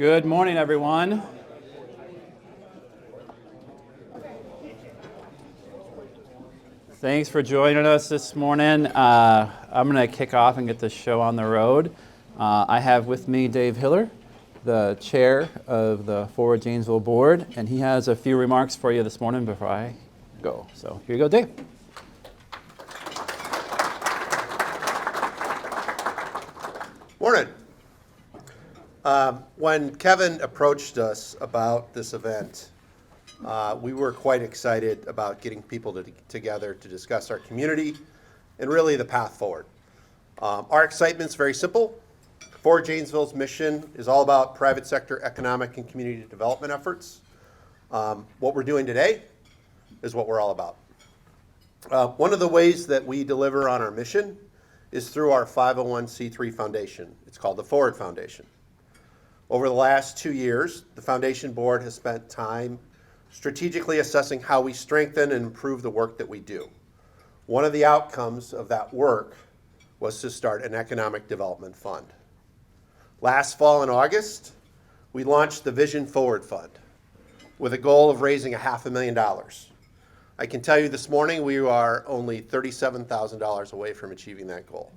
Good morning, everyone. Thanks for joining us this morning. I'm going to kick off and get the show on the road. I have with me Dave Hiller, the chair of the Forward Janesville board, and he has a few remarks for you this morning before I go. So here you go, Dave. Morning. When Kevin approached us about this event, we were quite excited about getting people together to discuss our community and really the path forward. Our excitement's very simple. Forward Janesville's mission is all about private sector economic and community development efforts. What we're doing today is what we're all about. One of the ways that we deliver on our mission is through our 501c3 foundation. It's called the Forward Foundation. Over the last 2 years, the foundation board has spent time strategically assessing how we strengthen and improve the work that we do. One of the outcomes of that work was to start an economic development fund. Last fall in August, we launched the Vision Forward Fund with a goal of raising $500,000. I can tell you this morning we are only $37,000 away from achieving that goal.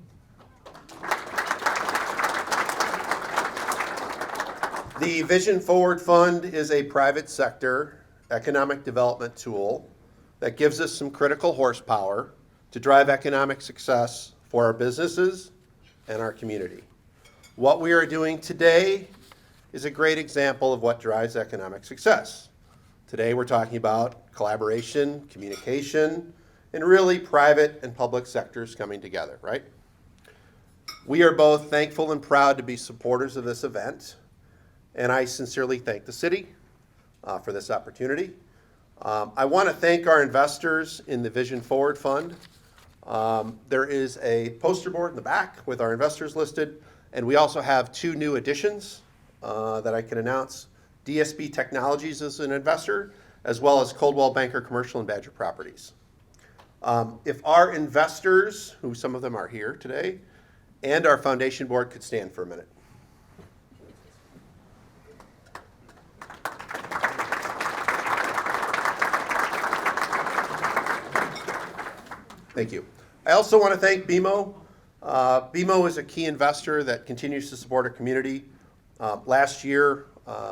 The Vision Forward Fund is a private sector economic development tool that gives us some critical horsepower to drive economic success for our businesses and our community. What we are doing today is a great example of what drives economic success. Today we're talking about collaboration, communication, and really private and public sectors coming together, right? We are both thankful and proud to be supporters of this event, and I sincerely thank the city for this opportunity. I want to thank our investors in the Vision Forward Fund. There is a poster board in the back with our investors listed, and we also have 2 new additions that I can announce. DSB Technologies is an investor, as well as Coldwell Banker Commercial and Badger Properties. If our investors, who some of them are here today, and our foundation board could stand for a minute. Thank you. I also want to thank BMO. BMO is a key investor that continues to support our community. Last year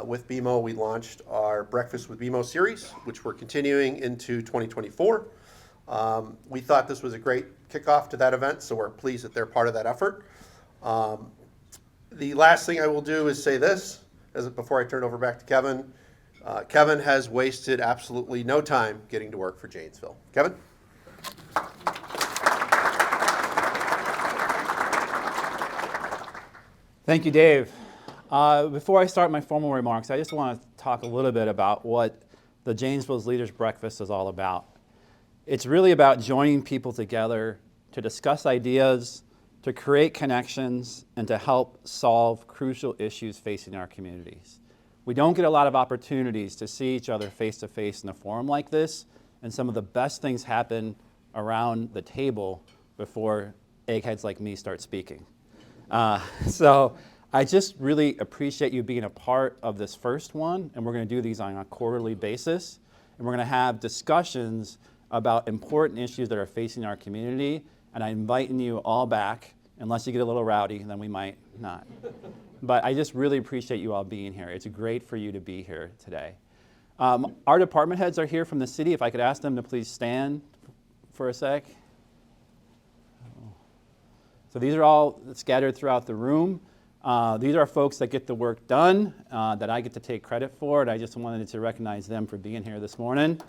with BMO, we launched our Breakfast with BMO series, which we're continuing into 2024. We thought this was a great kickoff to that event, so we're pleased that they're part of that effort. The last thing I will do is say this, before I turn it over back to Kevin. Kevin has wasted absolutely no time getting to work for Janesville. Kevin? Thank you, Dave. Before I start my formal remarks, I just want to talk a little bit about what the Janesville's Leaders Breakfast is all about. It's really about joining people together to discuss ideas, to create connections, and to help solve crucial issues facing our communities. We don't get a lot of opportunities to see each other face to face in a forum like this, and some of the best things happen around the table before eggheads like me start speaking. So I just really appreciate you being a part of this first one, and we're going to do these on a quarterly basis, and we're going to have discussions about important issues that are facing our community, and I'm inviting you all back, unless you get a little rowdy, then we might not. But I just really appreciate you all being here. It's great for you to be here today. Our department heads are here from the city. If I could ask them to please stand for a sec. So these are all scattered throughout the room. These are folks that get the work done, that I get to take credit for, and I just wanted to recognize them for being here this morning.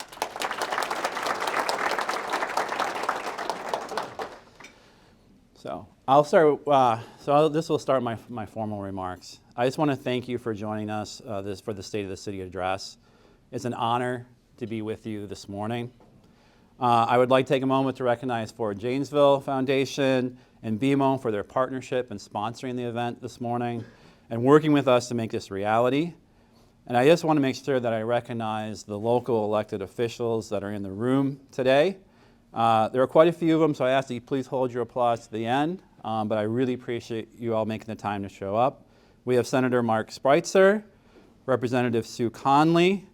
So I'll start. This will start my formal remarks. I just want to thank you for joining us for the State of the City Address. It's an honor to be with you this morning. I would like to take a moment to recognize Forward Janesville Foundation and BMO for their partnership in sponsoring the event this morning and working with us to make this reality. And I just want to make sure that I recognize the local elected officials that are in the room today. There are quite a few of them, so I ask that you please hold your applause to the end, but I really appreciate you all making the time to show up. We have Senator Mark Spreitzer, Representative Sue Conley,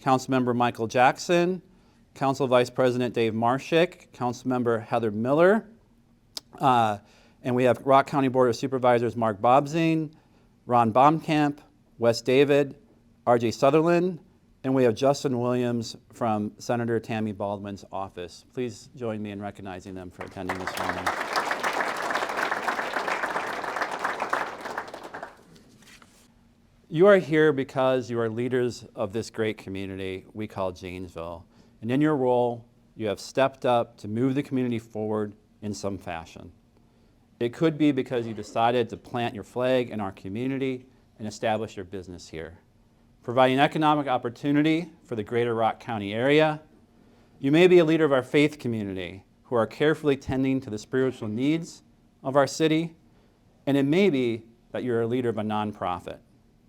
Councilmember Michael Jackson, Council Vice President Dave Marshick, Councilmember Heather Miller, and we have Rock County Board of Supervisors Mark Bobzine, Ron Baumkamp, Wes David, R.J. Sutherland, and we have Justin Williams from Senator Tammy Baldwin's office. Please join me in recognizing them for attending this morning. You are here because you are leaders of this great community we call Janesville. And in your role, you have stepped up to move the community forward in some fashion. It could be because you decided to plant your flag in our community and establish your business here, providing economic opportunity for the greater Rock County area. You may be a leader of our faith community who are carefully tending to the spiritual needs of our city. And it may be that you're a leader of a nonprofit,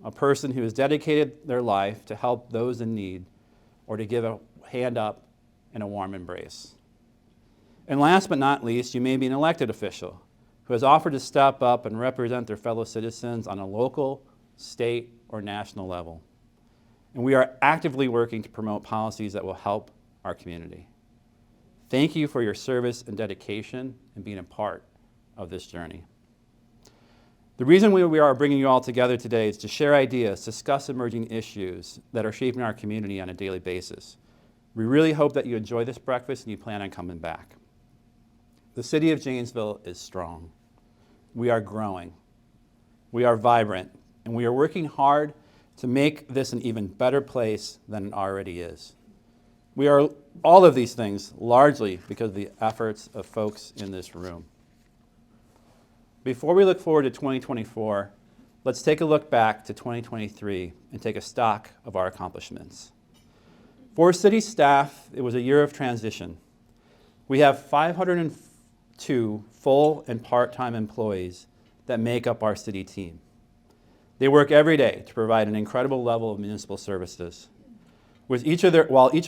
a person who has dedicated their life to help those in need or to give a hand up and a warm embrace. And last but not least, you may be an elected official who has offered to step up and represent their fellow citizens on a local, state, or national level. And we are actively working to promote policies that will help our community. Thank you for your service and dedication and being a part of this journey. The reason we are bringing you all together today is to share ideas, discuss emerging issues that are shaping our community on a daily basis. We really hope that you enjoy this breakfast and you plan on coming back. The city of Janesville is strong. We are growing. We are vibrant, and we are working hard to make this an even better place than it already is. We are all of these things largely because of the efforts of folks in this room. Before we look forward to 2024, let's take a look back to 2023 and take a stock of our accomplishments. For city staff, it was a year of transition. We have 502 full and part-time employees that make up our city team. They work every day to provide an incredible level of municipal services. While each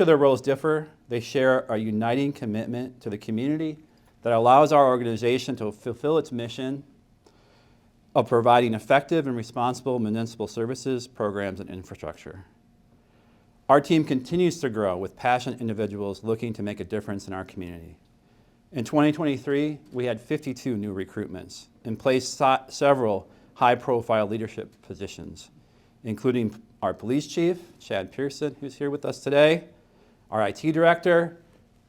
of their roles differ, they share a uniting commitment to the community that allows our organization to fulfill its mission of providing effective and responsible municipal services, programs, and infrastructure. Our team continues to grow with passionate individuals looking to make a difference in our community. In 2023, we had 52 new recruitments and placed several high-profile leadership positions, including our police chief, Chad Pearson, who's here with us today, our IT director,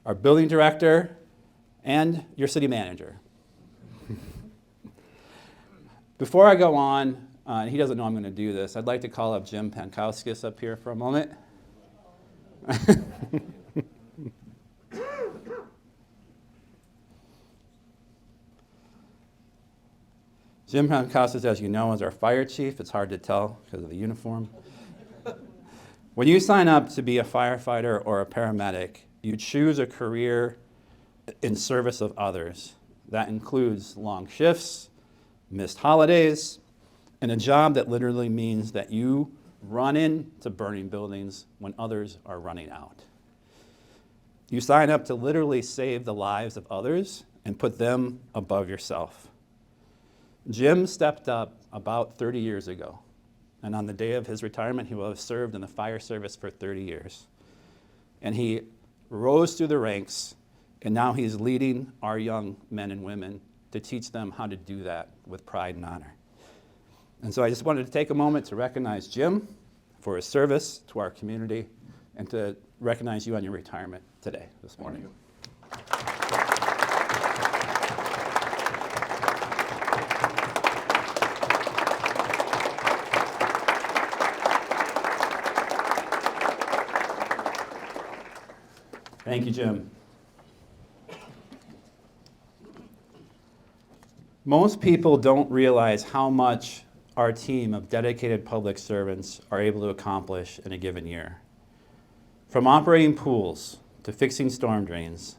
our building director, and your city manager. Before I go on, he doesn't know I'm going to do this, I'd like to call up Jim Pankowskis up here for a moment. Jim Pankowskis, as you know, is our fire chief. It's hard to tell because of the uniform. When you sign up to be a firefighter or a paramedic, you choose a career in service of others. That includes long shifts, missed holidays, and a job that literally means that you run into burning buildings when others are running out. You sign up to literally save the lives of others and put them above yourself. Jim stepped up about 30 years ago, and on the day of his retirement, he will have served in the fire service for 30 years. And he rose through the ranks, and now he's leading our young men and women to teach them how to do that with pride and honor. And so I just wanted to take a moment to recognize Jim for his service to our community and to recognize you on your retirement today, this morning. Thank you, Jim. Most people don't realize how much our team of dedicated public servants are able to accomplish in a given year. From operating pools to fixing storm drains,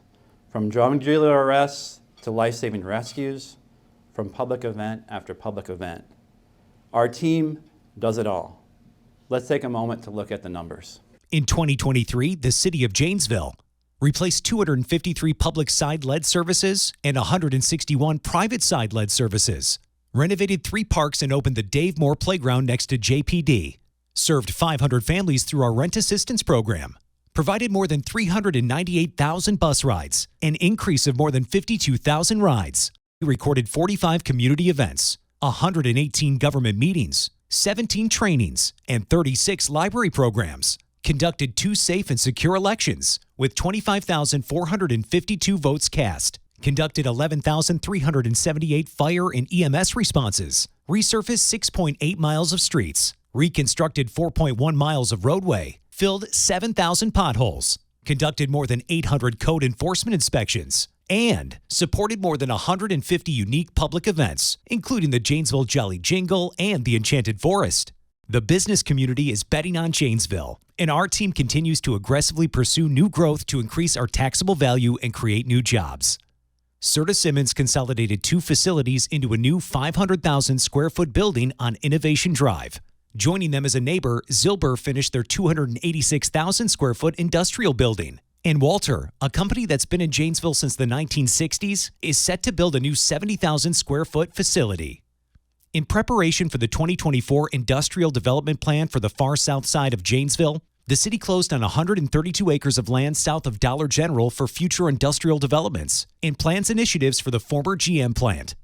from drug dealer arrests to life-saving rescues, from public event after public event. Our team does it all. Let's take a moment to look at the numbers. In 2023, the city of Janesville replaced 253 public side-led services and 161 private side-led services, renovated 3 parks and opened the Dave Moore Playground next to JPD, served 500 families through our rent assistance program, provided more than 398,000 bus rides, an increase of more than 52,000 rides. We recorded 45 community events, 118 government meetings, 17 trainings, and 36 library programs. Conducted 2 safe and secure elections with 25,452 votes cast. Conducted 11,378 fire and EMS responses. Resurfaced 6.8 miles of streets. Reconstructed 4.1 miles of roadway. Filled 7,000 potholes. Conducted more than 800 code enforcement inspections. And supported more than 150 unique public events, including the Janesville Jolly Jingle and the Enchanted Forest. The business community is betting on Janesville, and our team continues to aggressively pursue new growth to increase our taxable value and create new jobs. Serta Simmons consolidated 2 facilities into a new 500,000 square foot building on Innovation Drive. Joining them as a neighbor, Zilber finished their 286,000 square foot industrial building. And Walter, a company that's been in Janesville since the 1960s, is set to build a new 70,000 square foot facility. In preparation for the 2024 Industrial Development Plan for the far south side of Janesville, the city closed on 132 acres of land south of Dollar General for future industrial developments and plans initiatives for the former GM plant.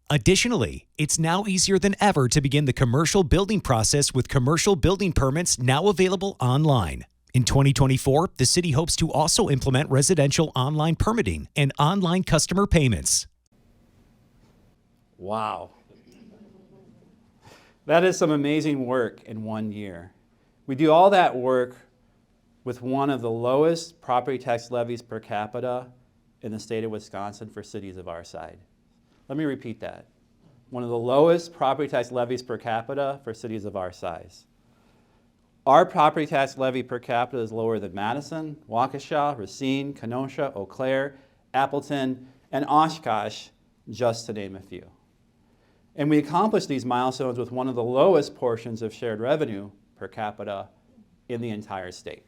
Additionally, it's now easier than ever to begin the commercial building process with commercial building permits now available online. In 2024, the city hopes to also implement residential online permitting and online customer payments. Wow. That is some amazing work in 1 year. We do all that work with one of the lowest property tax levies per capita in the state of Wisconsin for cities of our size. Let me repeat that. One of the lowest property tax levies per capita for cities of our size. Our property tax levy per capita is lower than Madison, Waukesha, Racine, Kenosha, Eau Claire, Appleton, and Oshkosh, just to name a few. And we accomplished these milestones with one of the lowest portions of shared revenue per capita in the entire state.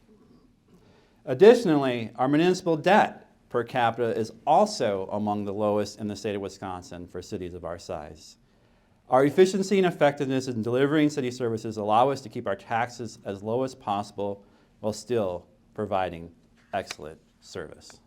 Additionally, our municipal debt per capita is also among the lowest in the state of Wisconsin for cities of our size. Our efficiency and effectiveness in delivering city services allow us to keep our taxes as low as possible while still providing excellent service.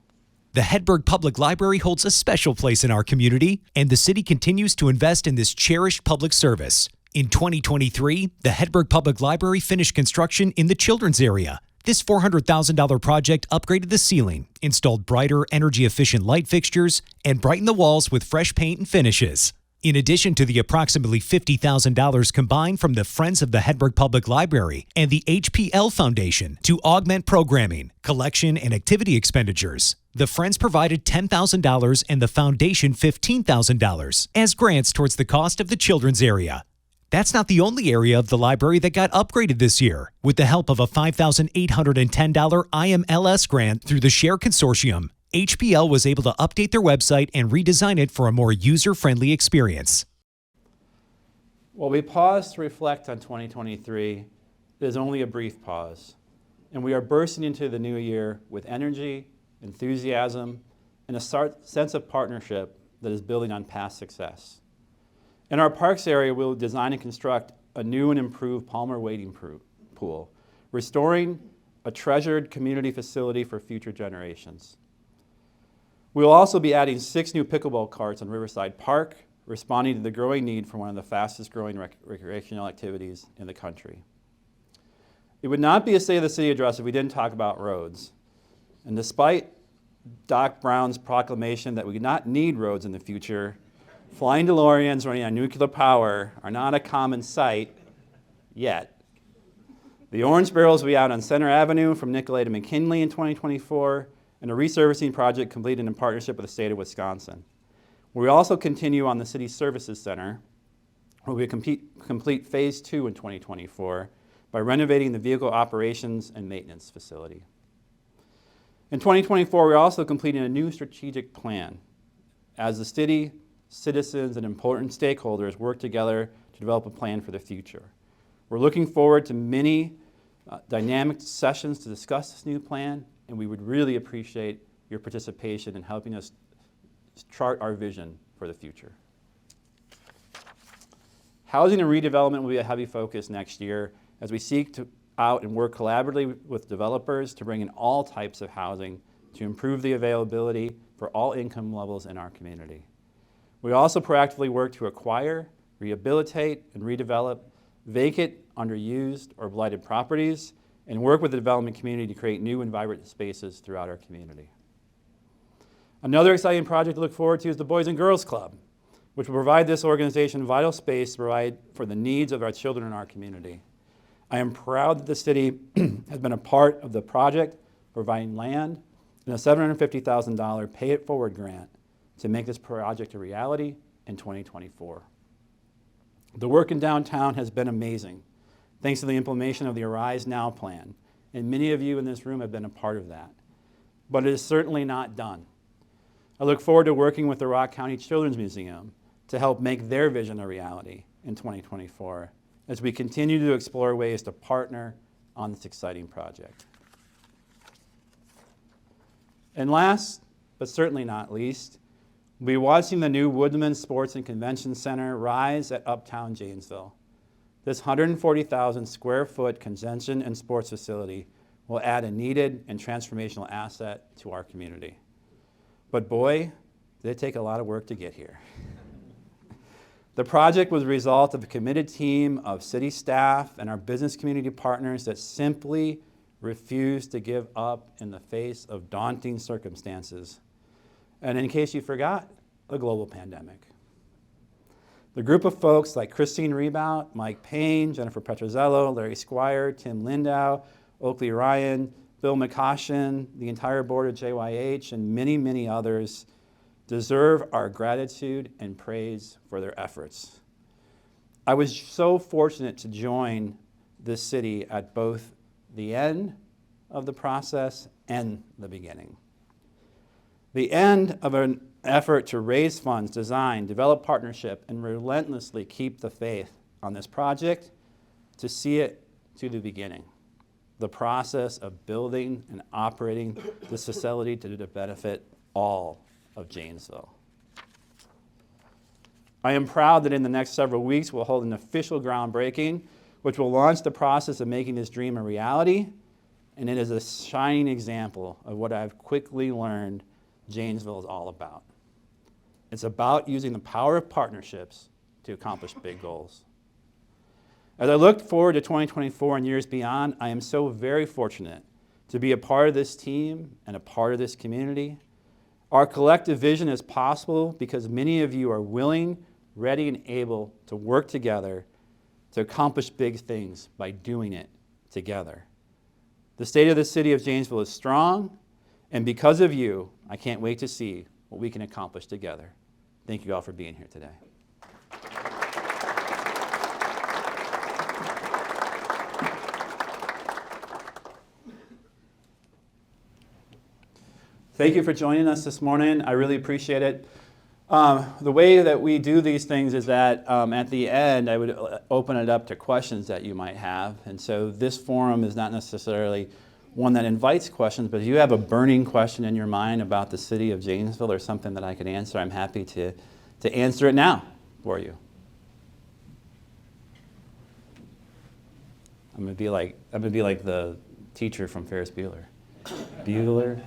The Hedberg Public Library holds a special place in our community, and the city continues to invest in this cherished public service. In 2023, the Hedberg Public Library finished construction in the children's area. This $400,000 project upgraded the ceiling, installed brighter, energy-efficient light fixtures, and brightened the walls with fresh paint and finishes. In addition to the approximately $50,000 combined from the Friends of the Hedberg Public Library and the HPL Foundation to augment programming, collection, and activity expenditures, the Friends provided $10,000 and the Foundation $15,000 as grants towards the cost of the children's area. That's not the only area of the library that got upgraded this year. With the help of a $5,810 IMLS grant through the SHARE Consortium, HPL was able to update their website and redesign it for a more user-friendly experience. While we pause to reflect on 2023, it is only a brief pause, and we are bursting into the new year with energy, enthusiasm, and a sense of partnership that is building on past success. In our parks area, we will design and construct a new and improved Palmer wading pool, restoring a treasured community facility for future generations. We will also be adding 6 new pickleball courts on Riverside Park, responding to the growing need for one of the fastest growing recreational activities in the country. It would not be a State of the City address if we didn't talk about roads. And despite Doc Brown's proclamation that we do not need roads in the future, flying DeLoreans running on nuclear power are not a common sight yet. The Orange Barrels will be out on Center Avenue from Nicolay to McKinley in 2024, and a resurfacing project completed in partnership with the state of Wisconsin. We also continue on the City Services Center, where we complete Phase 2 in 2024 by renovating the vehicle operations and maintenance facility. In 2024, we're also completing a new strategic plan as the city, citizens, and important stakeholders work together to develop a plan for the future. We're looking forward to many dynamic sessions to discuss this new plan, and we would really appreciate your participation in helping us chart our vision for the future. Housing and redevelopment will be a heavy focus next year, as we seek out and work collaboratively with developers to bring in all types of housing to improve the availability for all income levels in our community. We also proactively work to acquire, rehabilitate, and redevelop vacant, underused, or blighted properties, and work with the development community to create new and vibrant spaces throughout our community. Another exciting project to look forward to is the Boys and Girls Club, which will provide this organization vital space to provide for the needs of our children in our community. I am proud that the city has been a part of the project, providing land and a $750,000 Pay It Forward grant to make this project a reality in 2024. The work in downtown has been amazing, thanks to the implementation of the Arise Now plan, and many of you in this room have been a part of that. But it is certainly not done. I look forward to working with the Rock County Children's Museum to help make their vision a reality in 2024 as we continue to explore ways to partner on this exciting project. And last, but certainly not least, we'll be watching the new Woodman Sports and Convention Center rise at Uptown Janesville. This 140,000 square foot convention and sports facility will add a needed and transformational asset to our community. But boy, did it take a lot of work to get here. The project was a result of a committed team of city staff and our business community partners that simply refused to give up in the face of daunting circumstances. And in case you forgot, a global pandemic. The group of folks like Christine Rebout, Mike Payne, Jennifer Petrozello, Larry Squire, Tim Lindau, Oakley Ryan, Bill McCoshen, the entire board of JYH, and many, many others deserve our gratitude and praise for their efforts. I was so fortunate to join this city at both the end of the process and the beginning. The end of an effort to raise funds, design, develop partnership, and relentlessly keep the faith on this project, to see it to the beginning. The process of building and operating this facility to benefit all of Janesville. I am proud that in the next several weeks we'll hold an official groundbreaking, which will launch the process of making this dream a reality, and it is a shining example of what I've quickly learned Janesville is all about. It's about using the power of partnerships to accomplish big goals. As I look forward to 2024 and years beyond, I am so very fortunate to be a part of this team and a part of this community. Our collective vision is possible because many of you are willing, ready, and able to work together to accomplish big things by doing it together. The state of the city of Janesville is strong, and because of you, I can't wait to see what we can accomplish together. Thank you all for being here today. Thank you for joining us this morning. I really appreciate it. The way that we do these things is that at the end, I would open it up to questions that you might have. And so this forum is not necessarily one that invites questions, but if you have a burning question in your mind about the city of Janesville or something that I could answer, I'm happy to answer it now for you. I'm gonna be like the teacher from Ferris Bueller. Bueller.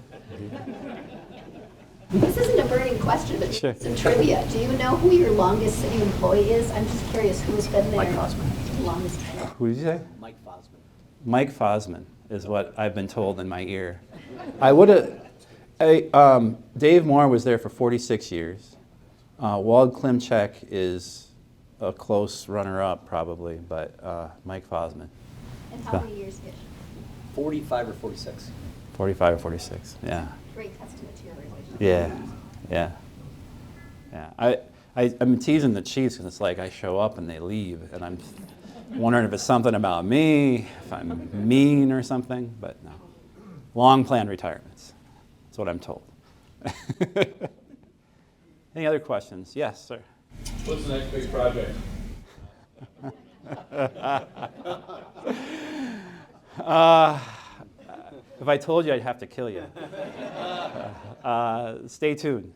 This isn't a burning question, but Sure. some trivia. Do you know who your longest city employee is? I'm just curious who's been there. Mike Fosman. Longest time. Who did you say? Mike Fosman. Mike Fosman is what I've been told in my ear. I would have. Dave Moore was there for 46 years. Wald Klimchek is a close runner-up, probably, but Mike Fosman. And how many years ish? 45 or 46. 45 or 46. Yeah. Great testament to your relationship. Yeah. I'm teasing the Chiefs because it's like I show up and they leave, and I'm wondering if it's something about me, if I'm mean or something, but no. Long planned retirements. That's what I'm told. Any other questions? Yes, sir. What's the next big project? If I told you, I'd have to kill you. Stay tuned.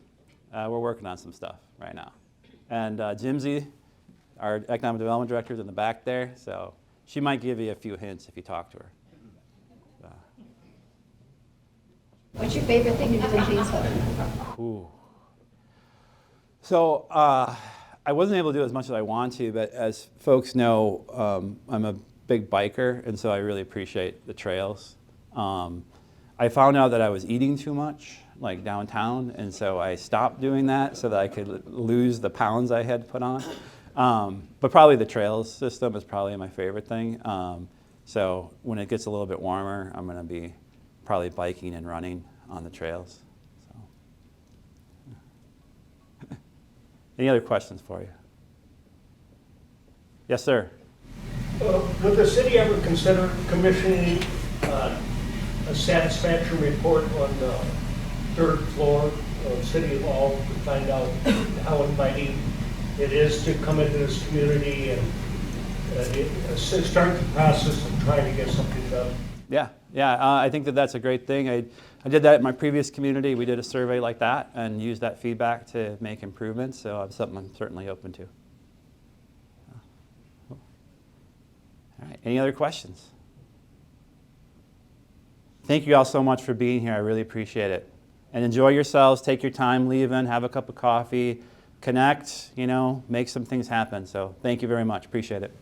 We're working on some stuff right now. And Jimsy, our economic development director, is in the back there, so She might give you a few hints if you talk to her. What's your favorite thing to do in Janesville? Ooh. So I wasn't able to do as much as I want to, but as folks know, I'm a big biker, and so I really appreciate the trails. I found out that I was eating too much, like downtown, and so I stopped doing that so that I could lose the pounds I had put on. But probably the trails system is probably my favorite thing. So when it gets a little bit warmer, I'm going to be probably biking and running on the trails. So. Any other questions for you? Yes, sir. Would the city ever consider commissioning a satisfaction report on the third floor of City Hall to find out how inviting it is to come into this community and start the process of trying to get something done? Yeah, I think that that's a great thing. I did that in my previous community. We did a survey like that and used that feedback to make improvements, so it's something I'm certainly open to. All right, any other questions? Thank you all so much for being here. I really appreciate it. And enjoy yourselves, take your time leaving, have a cup of coffee, connect, make some things happen. So thank you very much, appreciate it.